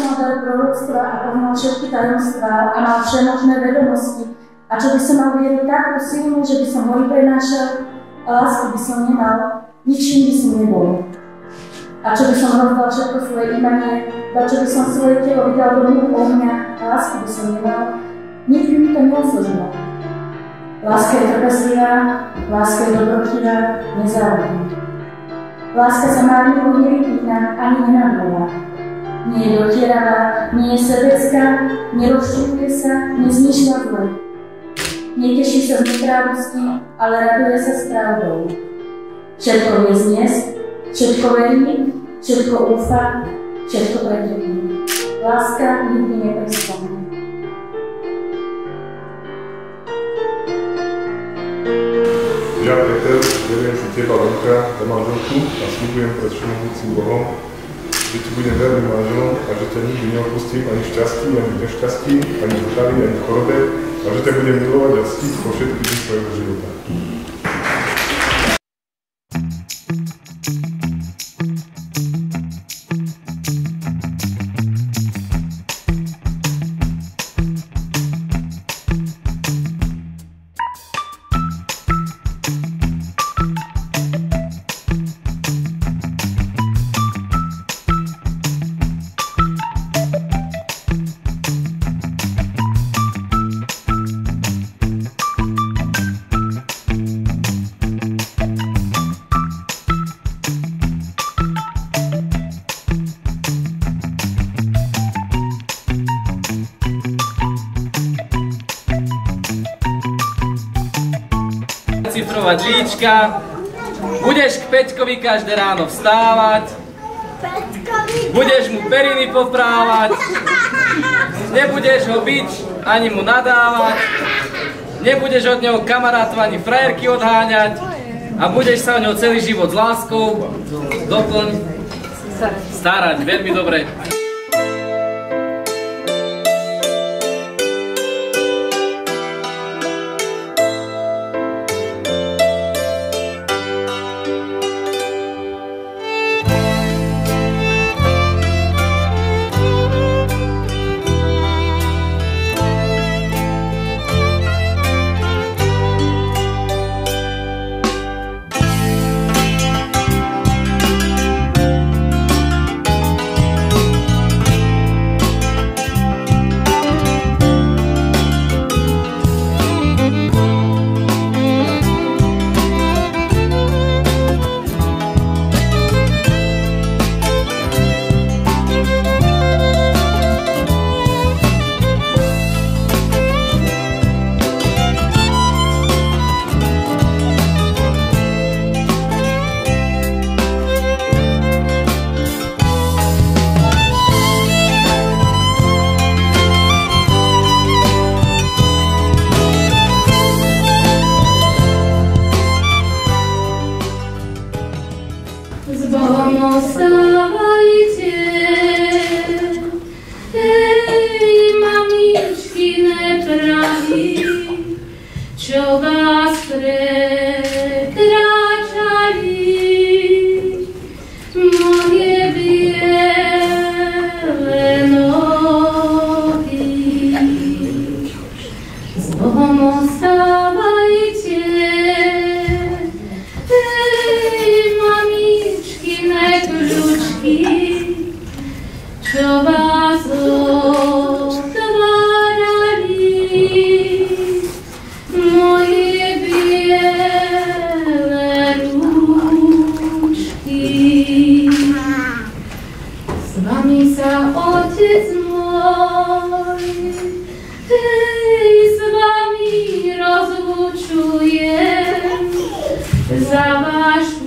mal dar proroctva a poznal všetky tajomstvá a mal všemožné vedomosti, a čo by som mal vieru takú silnú, že by som hory prenášal, a lásku by som nemal, ničím by som nebol. A čo by som rozdal všetko svoje imanie, a čo by som svoje telo vydal do múk ohňa, a lásku by som nemal, nikdy mi to neoslžilo. Láska je trpezlivá, láska je dobrotivá, nezávodná. Láska sa márnivo nevypína ani nenadúva. Nie je dotieravá, nie je sebecká, nerozčuluje sa, nezmýšľa zle. Neteší sa z netrávosti, ale raduje sa s pravdou. Všetko vie zniesť, všetko verí, všetko úfa, všetko pretrpí. Láska nikdy neprestane. Ja, Peter, beriem si teba, Lenka, za manželku a sľubujem pred všemohúcim Bohom, že ti budem verným manželom a že ťa nikdy neopustím ani v šťastí, ani v nešťastí, ani v zdraví, ani v chorobe a že ťa budem milovať a ctiť po všetky dni svojho života. Cifrovať líčka, budeš k Peťkovi každé ráno vstávať, budeš mu periny poprávať, nebudeš ho biť ani mu nadávať, nebudeš od neho kamarátov ani frajerky odháňať a budeš sa o neho celý život s láskou starať. Veľmi dobre. Čo vás prekračali, moje biele nohy. S Bohom ostávajte, mamičkine kľúčky, čo vás Otec môj, s vami rozlučujem za váš